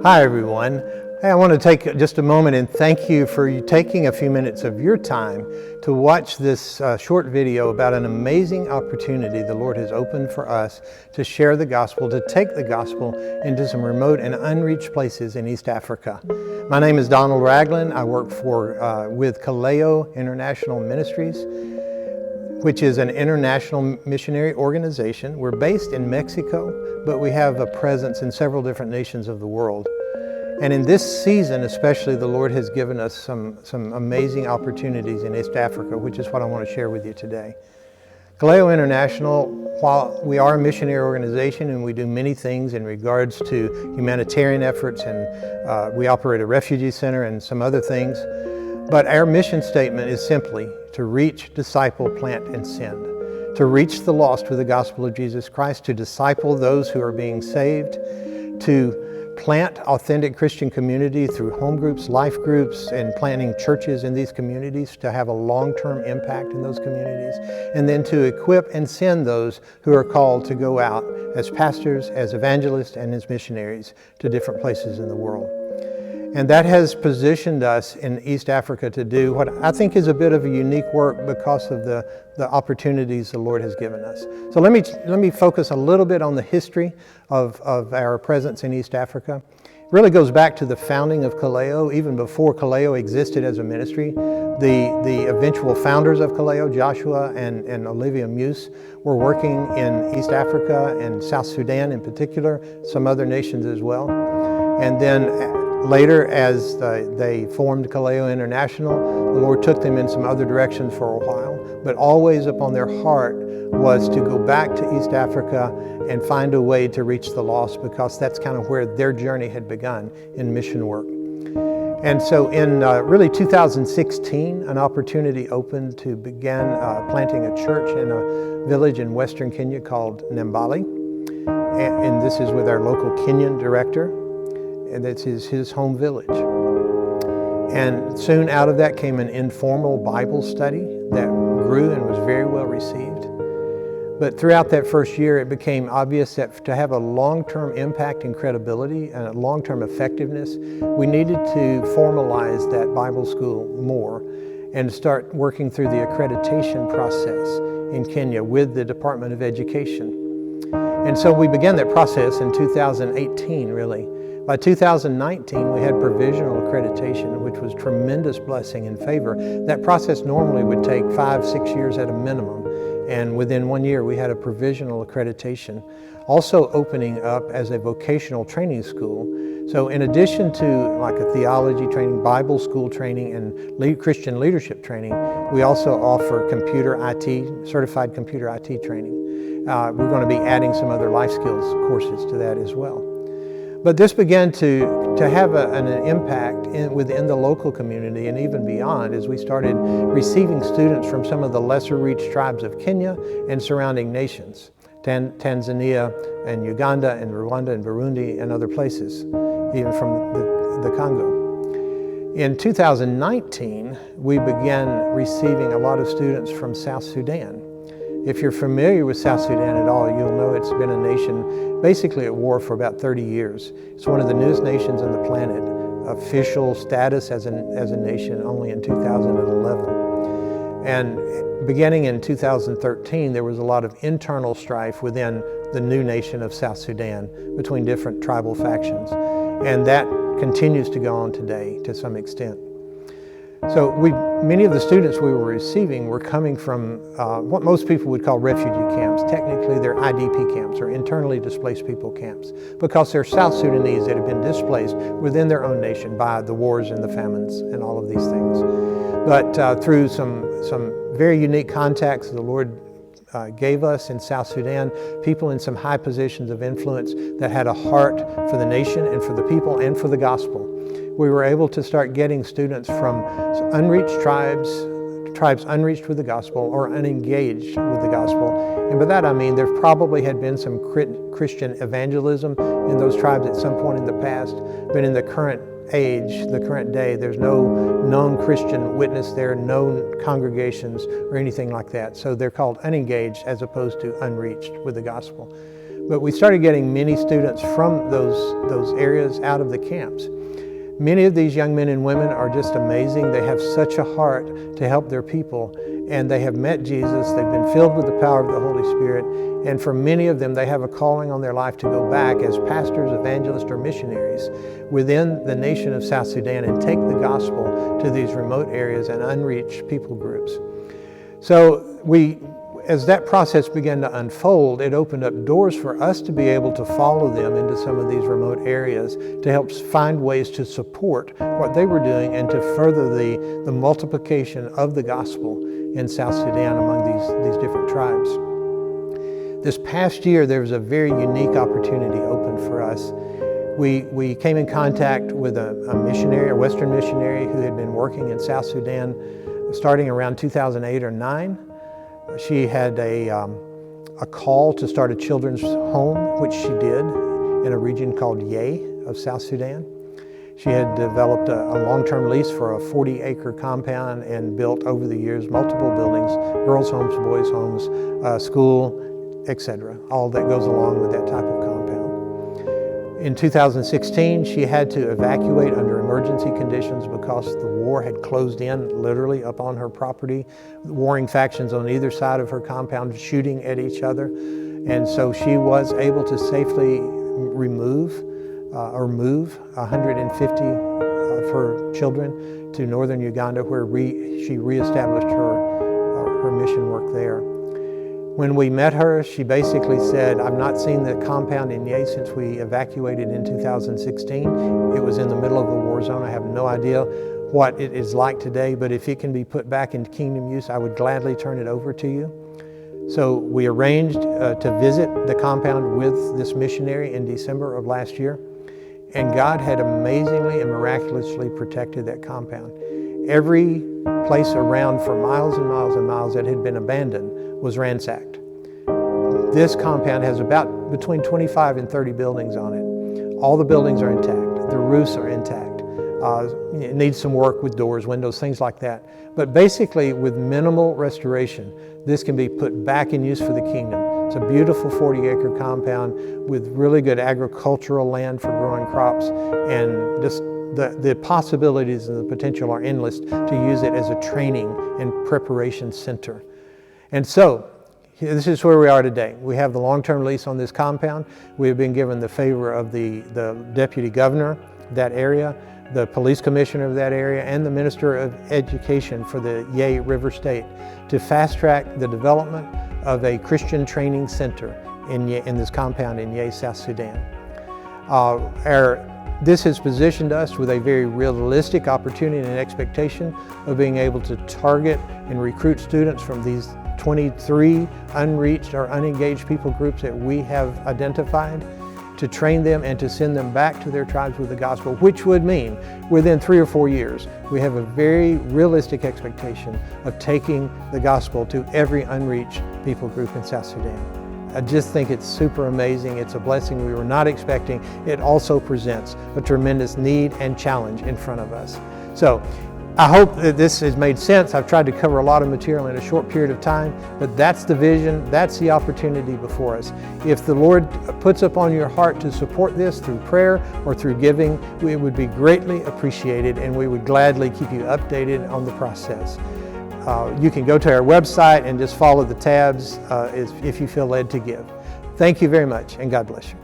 Hi everyone. Hey, I want to take just a moment and thank you for taking a few minutes of your time to watch this short video about an amazing opportunity the Lord has opened for us to share the gospel, to take the gospel into some remote and unreached places in East Africa. My name is Donald Ragland. I work with Kaleo International Ministries, which is an international missionary organization. We're based in Mexico, but we have a presence in several different nations of the world. And in this season especially, the Lord has given us some amazing opportunities in East Africa, which is what I want to share with you today. Kaleo International, while we are a missionary organization and we do many things in regards to humanitarian efforts, and we operate a refugee center and some other things, but our mission statement is simply to reach, disciple, plant, and send. To reach the lost with the gospel of Jesus Christ, to disciple those who are being saved, to plant authentic Christian community through home groups, life groups, and planting churches in these communities to have a long-term impact in those communities, and then to equip and send those who are called to go out as pastors, as evangelists, and as missionaries to different places in the world. And that has positioned us in East Africa to do what I think is a bit of a unique work because of the opportunities the Lord has given us. So let me focus a little bit on the history of our presence in East Africa. It really goes back to the founding of Kaleo. Even before Kaleo existed as a ministry, the eventual founders of Kaleo, Joshua and Olivia Muse, were working in East Africa and South Sudan in particular, some other nations as well. And then later, as they formed Kaleo International, the Lord took them in some other directions for a while, but always upon their heart was to go back to East Africa and find a way to reach the lost, because that's kind of where their journey had begun in mission work. And so in really 2016, an opportunity opened to begin planting a church in a village in western Kenya called Nambali. And this is with our local Kenyan director. And this is his home village. And soon out of that came an informal Bible study that grew and was very well received. But throughout that first year, it became obvious that to have a long-term impact and credibility and a long-term effectiveness, we needed to formalize that Bible school more and start working through the accreditation process in Kenya with the Department of Education. And so we began that process in 2018, really. By 2019, we had provisional accreditation, which was tremendous blessing and favor. That process normally would take 5-6 years at a minimum, and within 1 year we had a provisional accreditation. Also opening up as a vocational training school. So in addition to like a theology training, Bible school training, and Christian leadership training, we also offer computer IT, certified computer IT training. We're going to be adding some other life skills courses to that as well. But this began to have an impact within the local community and even beyond, as we started receiving students from some of the lesser reached tribes of Kenya and surrounding nations, Tanzania and Uganda and Rwanda and Burundi and other places, even from the Congo. In 2019, we began receiving a lot of students from South Sudan. If you're familiar with South Sudan at all, you'll know it's been a nation basically at war for about 30 years. It's one of the newest nations on the planet. Official status as a nation only in 2011. And beginning in 2013, there was a lot of internal strife within the new nation of South Sudan between different tribal factions. And that continues to go on today to some extent. So many of the students we were receiving were coming from what most people would call refugee camps. Technically, they're IDP camps, or internally displaced people camps, because they're South Sudanese that have been displaced within their own nation by the wars and the famines and all of these things. But through some very unique contacts the Lord gave us in South Sudan, people in some high positions of influence that had a heart for the nation and for the people and for the gospel, we were able to start getting students from unreached tribes unreached with the gospel or unengaged with the gospel. And by that I mean there probably had been some Christian evangelism in those tribes at some point in the past, but in the current age, the current day, there's no known Christian witness there, no congregations or anything like that. So they're called unengaged as opposed to unreached with the gospel. But we started getting many students from those areas out of the camps. Many of these young men and women are just amazing. They have such a heart to help their people, and they have met Jesus. They've been filled with the power of the Holy Spirit, and for many of them, they have a calling on their life to go back as pastors, evangelists, or missionaries within the nation of South Sudan and take the gospel to these remote areas and unreached people groups. So as that process began to unfold, it opened up doors for us to be able to follow them into some of these remote areas to help find ways to support what they were doing and to further the multiplication of the gospel in South Sudan among these different tribes. This past year, there was a very unique opportunity open for us. We came in contact with a missionary, a Western missionary who had been working in South Sudan starting around 2008 or 9. She had a call to start a children's home, which she did in a region called Yei of South Sudan. She had developed a long-term lease for a 40-acre compound and built over the years multiple buildings, girls' homes, boys' homes, school, etc. All that goes along with that type of compound. In 2016, she had to evacuate under emergency conditions because the war had closed in literally up on her property, warring factions on either side of her compound shooting at each other. And so she was able to safely move 150 of her children to northern Uganda, where she reestablished her mission work there. When we met her, she basically said, "I've not seen the compound in Yei since we evacuated in 2016. It was in the middle of a war zone. I have no idea what it is like today, but if it can be put back into kingdom use, I would gladly turn it over to you." So we arranged to visit the compound with this missionary in December of last year, and God had amazingly and miraculously protected that compound. Every place around for miles and miles and miles that had been abandoned was ransacked. This compound has about between 25 and 30 buildings on it. All the buildings are intact. The roofs are intact. It needs some work with doors, windows, things like that. But basically, with minimal restoration, this can be put back in use for the kingdom. It's a beautiful 40-acre compound with really good agricultural land for growing crops, and just the possibilities and the potential are endless to use it as a training and preparation center. And so, this is where we are today. We have the long-term lease on this compound. We have been given the favor of the deputy governor of that area, the police commissioner of that area, and the minister of education for the Yei River State to fast-track the development of a Christian training center in this compound in Yei, South Sudan. This has positioned us with a very realistic opportunity and expectation of being able to target and recruit students from these 23 unreached or unengaged people groups that we have identified, to train them and to send them back to their tribes with the gospel, which would mean within 3 or 4 years, we have a very realistic expectation of taking the gospel to every unreached people group in South Sudan. I just think it's super amazing. It's a blessing we were not expecting. It also presents a tremendous need and challenge in front of us. So I hope that this has made sense. I've tried to cover a lot of material in a short period of time, but that's the vision, that's the opportunity before us. If the Lord puts upon your heart to support this through prayer or through giving, it would be greatly appreciated, and we would gladly keep you updated on the process. You can go to our website and just follow the tabs if you feel led to give. Thank you very much, and God bless you.